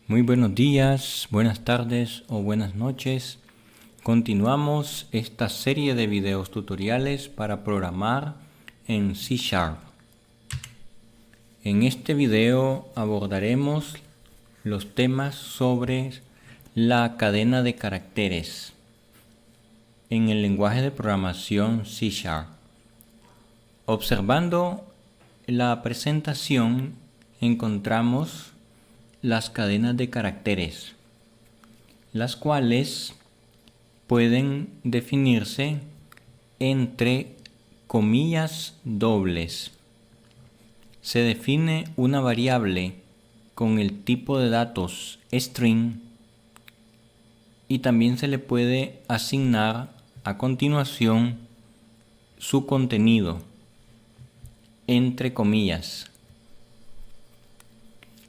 Muy buenos días, buenas tardes o buenas noches. Continuamos esta serie de videos tutoriales para programar en C#. En este video abordaremos los temas sobre la cadena de caracteres en el lenguaje de programación C#. Observando la presentación encontramos las cadenas de caracteres, las cuales pueden definirse entre comillas dobles. Se define una variable con el tipo de datos string y también se le puede asignar a continuación su contenido entre comillas.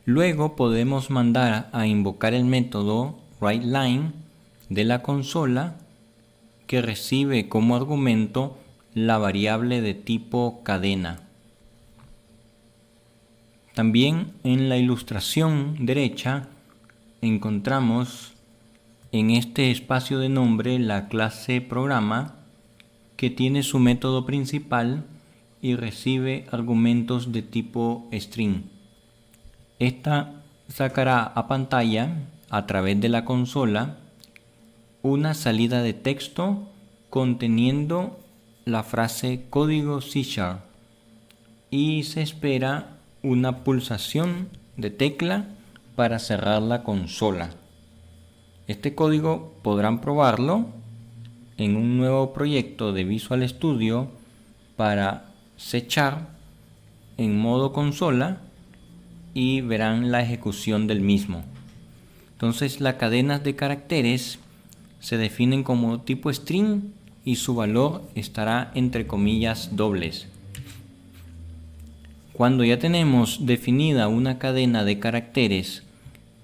Luego podemos mandar a invocar el método writeLine de la consola que recibe como argumento la variable de tipo cadena. También en la ilustración derecha encontramos en este espacio de nombre la clase programa que tiene su método principal y recibe argumentos de tipo string. Esta sacará a pantalla a través de la consola una salida de texto conteniendo la frase código C# y se espera una pulsación de tecla para cerrar la consola. Este código podrán probarlo en un nuevo proyecto de Visual Studio para C# en modo consola y verán la ejecución del mismo. Entonces las cadenas de caracteres se definen como tipo string y su valor estará entre comillas dobles. Cuando ya tenemos definida una cadena de caracteres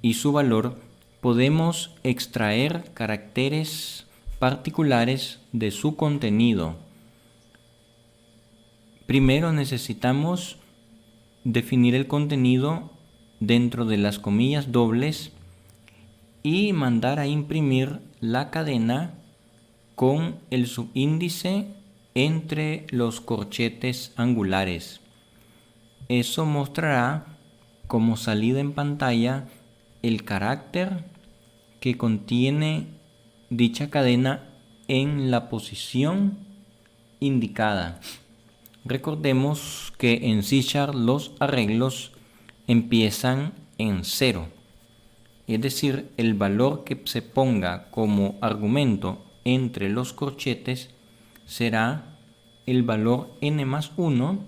y su valor, podemos extraer caracteres particulares de su contenido. Primero necesitamos definir el contenido dentro de las comillas dobles y mandar a imprimir la cadena con el subíndice entre los corchetes angulares. Eso mostrará como salida en pantalla el carácter que contiene dicha cadena en la posición indicada. Recordemos que en C# los arreglos empiezan en 0, es decir, el valor que se ponga como argumento entre los corchetes será el valor n+1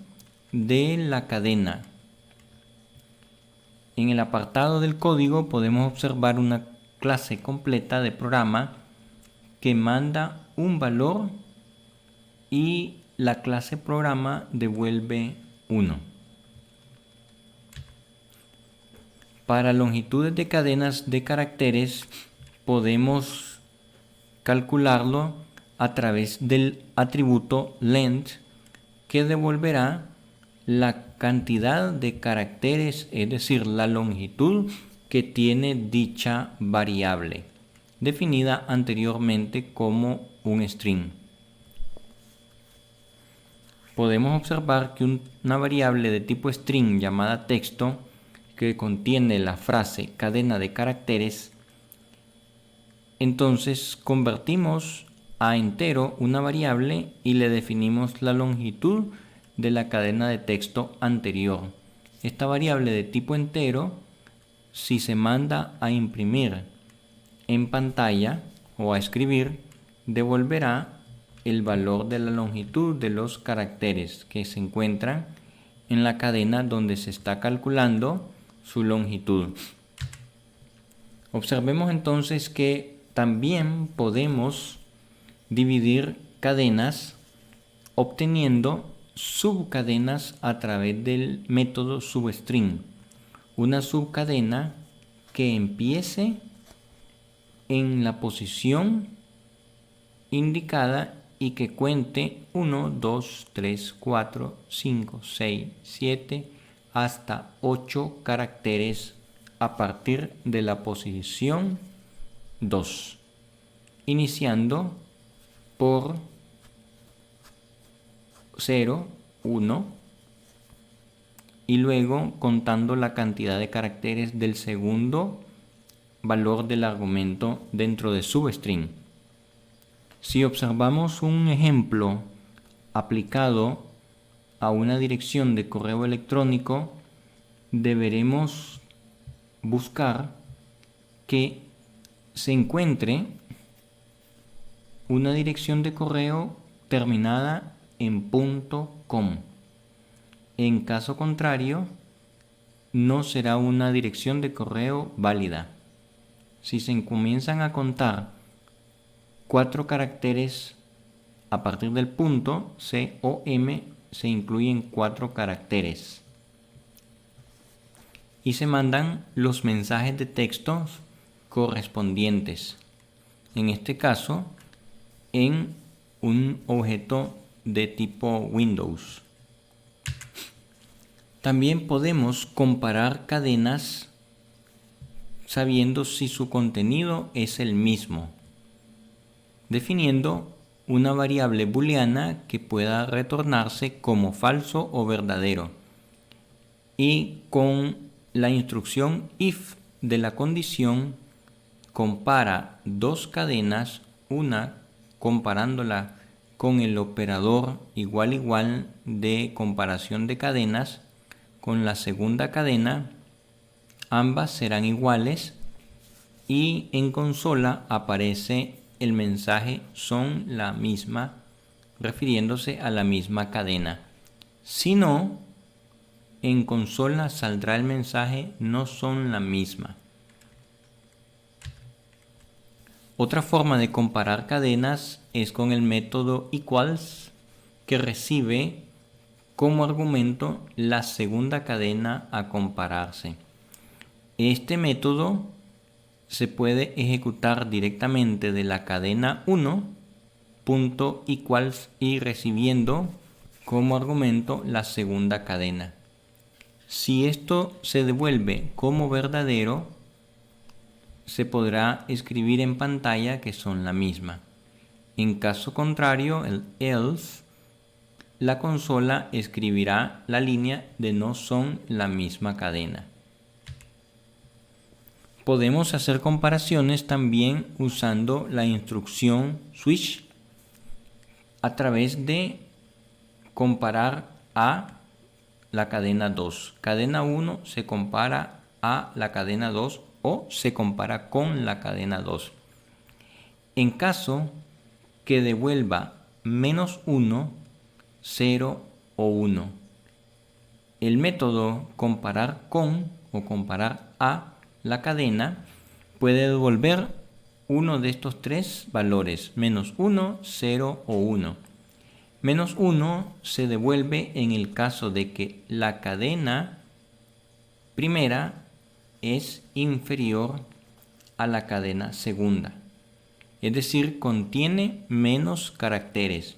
de la cadena. En el apartado del código podemos observar una clase completa de programa que manda un valor y la clase programa devuelve 1. Para longitudes de cadenas de caracteres podemos calcularlo a través del atributo length que devolverá la cantidad de caracteres, es decir, la longitud que tiene dicha variable, definida anteriormente como un string. Podemos observar que una variable de tipo string llamada texto que contiene la frase cadena de caracteres, entonces convertimos a entero una variable y le definimos la longitud de la cadena de texto anterior. Esta variable de tipo entero, si se manda a imprimir en pantalla o a escribir, devolverá el valor de la longitud de los caracteres que se encuentran en la cadena donde se está calculando su longitud. Observemos entonces que también podemos dividir cadenas obteniendo subcadenas a través del método substring. Una subcadena que empiece en la posición indicada y que cuente 1, 2, 3, 4, 5, 6, 7 hasta 8 caracteres a partir de la posición 2, iniciando por 0, 1, y luego contando la cantidad de caracteres del segundo valor del argumento dentro de substring. Si observamos un ejemplo aplicado a una dirección de correo electrónico, deberemos buscar que se encuentre una dirección de correo terminada en .com. En caso contrario, no será una dirección de correo válida. Si se comienzan a contar 4 caracteres a partir del punto COM, se incluyen 4 caracteres y se mandan los mensajes de texto correspondientes, en este caso en un objeto de tipo Windows. También podemos comparar cadenas sabiendo si su contenido es el mismo, definiendo una variable booleana que pueda retornarse como falso o verdadero, y con la instrucción if de la condición compara dos cadenas, una comparándola con el operador igual igual de comparación de cadenas con la segunda cadena, ambas serán iguales y en consola aparece el mensaje son la misma, refiriéndose a la misma cadena. Si no, en consola saldrá el mensaje no son la misma. Otra forma de comparar cadenas es con el método equals, que recibe como argumento la segunda cadena a compararse. Este método se puede ejecutar directamente de la cadena 1, punto equals, y recibiendo como argumento la segunda cadena. Si esto se devuelve como verdadero, se podrá escribir en pantalla que son la misma. En caso contrario, el else, la consola escribirá la línea de no son la misma cadena. Podemos hacer comparaciones también usando la instrucción switch a través de comparar a la cadena 2. Cadena 1 se compara a la cadena 2 o se compara con la cadena 2. En caso que devuelva -1, 0 o 1, el método comparar con o comparar a la cadena puede devolver uno de estos tres valores, -1, 0 o 1. -1 se devuelve en el caso de que la cadena primera es inferior a la cadena segunda, es decir, contiene menos caracteres.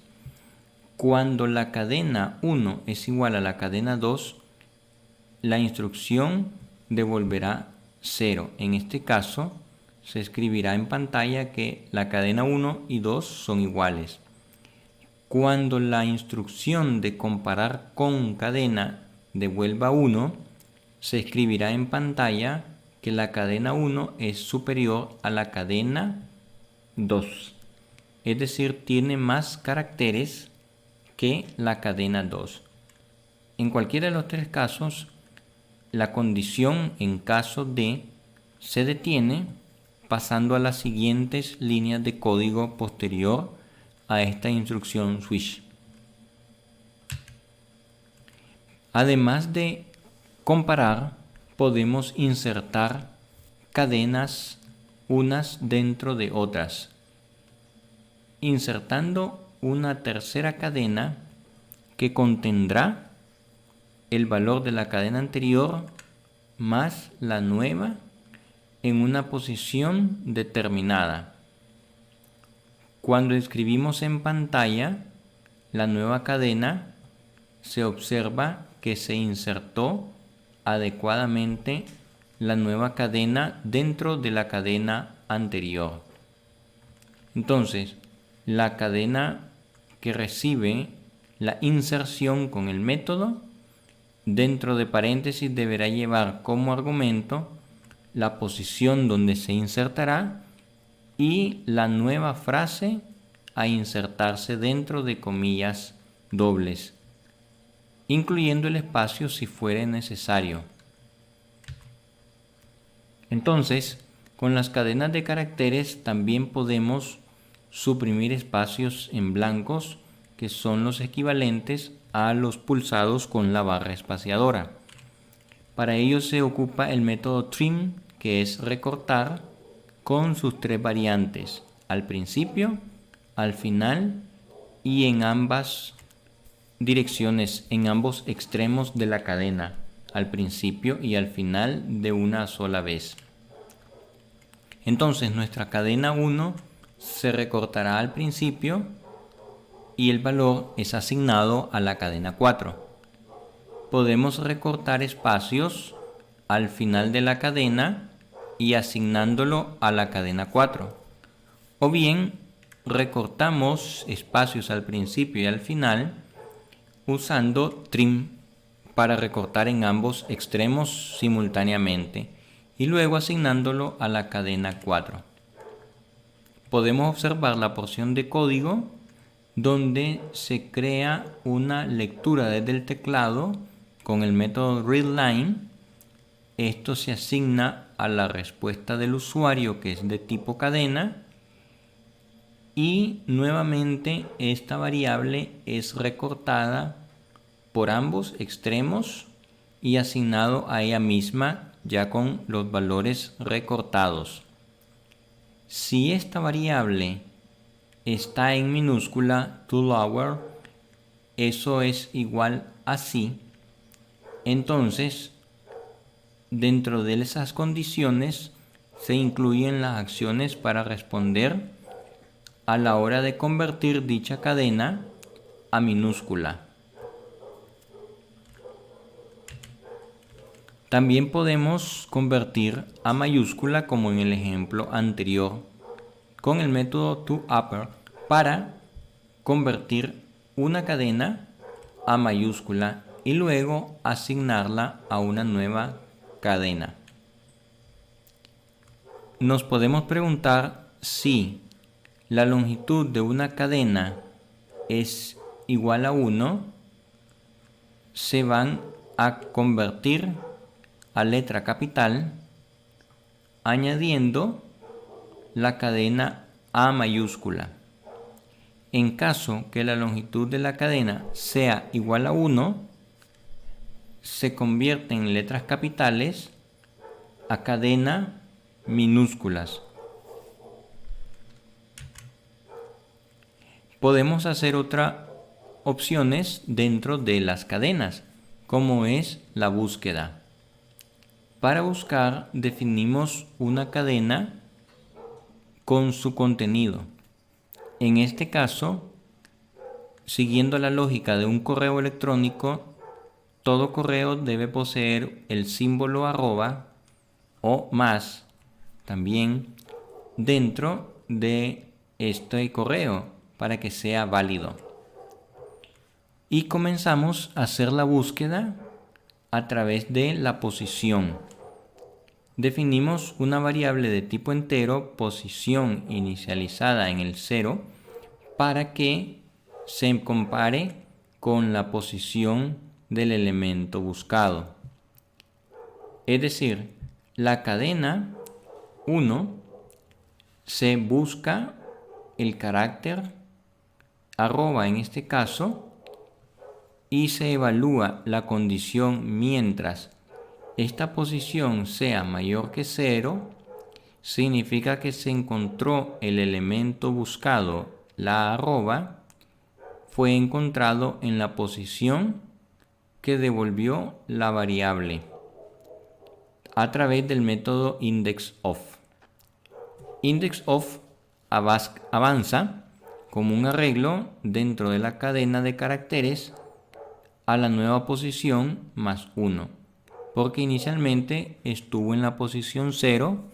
Cuando la cadena 1 es igual a la cadena 2, la instrucción devolverá 0. En este caso, se escribirá en pantalla que la cadena 1 y 2 son iguales. Cuando la instrucción de comparar con cadena devuelva 1, se escribirá en pantalla que la cadena 1 es superior a la cadena 2. Es decir, tiene más caracteres que la cadena 2. En cualquiera de los tres casos, la condición en caso de se detiene pasando a las siguientes líneas de código posterior a esta instrucción switch. Además de comparar, podemos insertar cadenas unas dentro de otras, insertando una tercera cadena que contendrá el valor de la cadena anterior más la nueva en una posición determinada. Cuando escribimos en pantalla la nueva cadena, se observa que se insertó adecuadamente la nueva cadena dentro de la cadena anterior. Entonces, la cadena que recibe la inserción con el método, dentro de paréntesis deberá llevar como argumento la posición donde se insertará y la nueva frase a insertarse dentro de comillas dobles, incluyendo el espacio si fuere necesario. Entonces, con las cadenas de caracteres también podemos suprimir espacios en blancos, que son los equivalentes a los pulsados con la barra espaciadora. Para ello se ocupa el método trim, que es recortar con sus tres variantes: al principio, al final y en ambas direcciones, en ambos extremos de la cadena, al principio y al final de una sola vez. Entonces nuestra cadena 1 se recortará al principio y el valor es asignado a la cadena 4. Podemos recortar espacios al final de la cadena y asignándolo a la cadena 4. O bien recortamos espacios al principio y al final usando trim para recortar en ambos extremos simultáneamente y luego asignándolo a la cadena 4. Podemos observar la porción de código donde se crea una lectura desde el teclado con el método readLine. Esto se asigna a la respuesta del usuario, que es de tipo cadena, y nuevamente esta variable es recortada por ambos extremos y asignado a ella misma ya con los valores recortados. Si esta variable está en minúscula toLower, eso es igual a sí, entonces dentro de esas condiciones se incluyen las acciones para responder a la hora de convertir dicha cadena a minúscula. También podemos convertir a mayúscula, como en el ejemplo anterior, con el método toUpper para convertir una cadena a mayúscula y luego asignarla a una nueva cadena. Nos podemos preguntar si la longitud de una cadena es igual a 1, se van a convertir a letra capital añadiendo la cadena A mayúscula. En caso que la longitud de la cadena sea igual a 1, se convierte en letras capitales a cadena minúsculas. Podemos hacer otras opciones dentro de las cadenas, como es la búsqueda. Para buscar definimos una cadena con su contenido. En este caso, siguiendo la lógica de un correo electrónico, todo correo debe poseer el símbolo arroba o más también dentro de este correo para que sea válido. Y comenzamos a hacer la búsqueda a través de la posición. Definimos una variable de tipo entero, posición inicializada en el 0, para que se compare con la posición del elemento buscado. Es decir, la cadena 1 se busca el carácter arroba en este caso y se evalúa la condición mientras esta posición sea mayor que 0, significa que se encontró el elemento buscado, la arroba, fue encontrado en la posición que devolvió la variable a través del método indexOf. IndexOf avanza como un arreglo dentro de la cadena de caracteres a la nueva posición más 1. porque inicialmente estuvo en la posición 0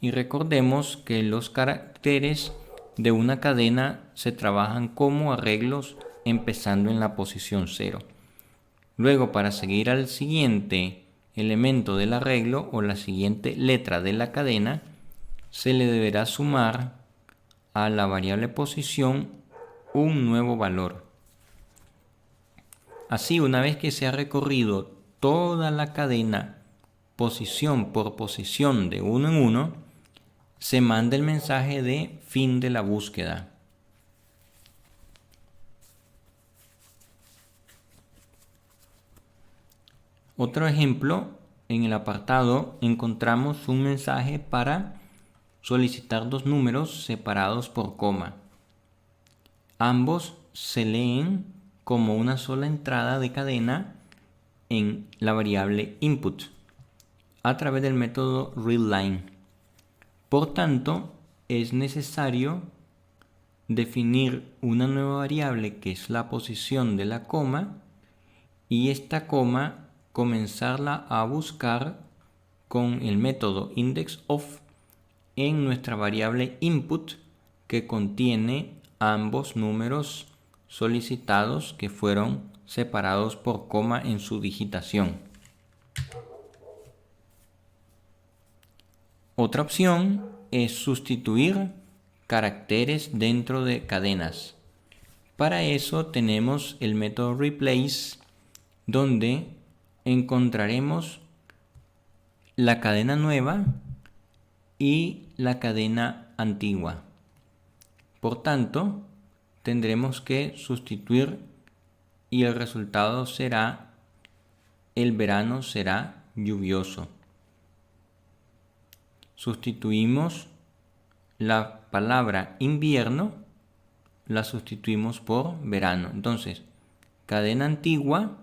y recordemos que los caracteres de una cadena se trabajan como arreglos empezando en la posición 0. Luego, para seguir al siguiente elemento del arreglo o la siguiente letra de la cadena, se le deberá sumar a la variable posición un nuevo valor. Así, una vez que se ha recorrido toda la cadena posición por posición de 1 en 1, se manda el mensaje de fin de la búsqueda. Otro ejemplo, en el apartado encontramos un mensaje para solicitar dos números separados por coma. Ambos se leen como una sola entrada de cadena en la variable input a través del método readLine. Por tanto, es necesario definir una nueva variable que es la posición de la coma y esta coma comenzarla a buscar con el método indexOf en nuestra variable input que contiene ambos números solicitados que fueron separados por coma en su digitación. Otra opción es sustituir caracteres dentro de cadenas. Para eso tenemos el método replace, donde encontraremos la cadena nueva y la cadena antigua. Por tanto, tendremos que sustituir y el resultado será: el verano será lluvioso. Sustituimos la palabra invierno, la sustituimos por verano. Entonces, cadena antigua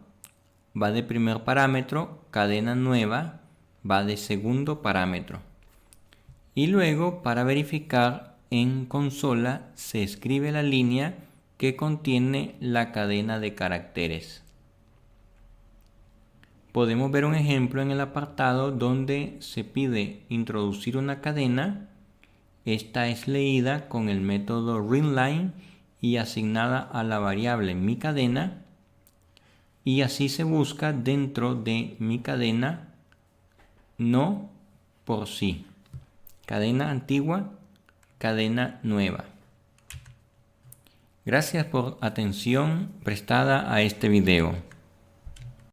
va de primer parámetro, cadena nueva va de segundo parámetro. Y luego, para verificar, en consola se escribe la línea que contiene la cadena de caracteres. Podemos ver un ejemplo en el apartado donde se pide introducir una cadena. Esta es leída con el método readLine y asignada a la variable miCadena, y así se busca dentro de miCadena no por sí. Cadena antigua, cadena nueva. Gracias por atención prestada a este video.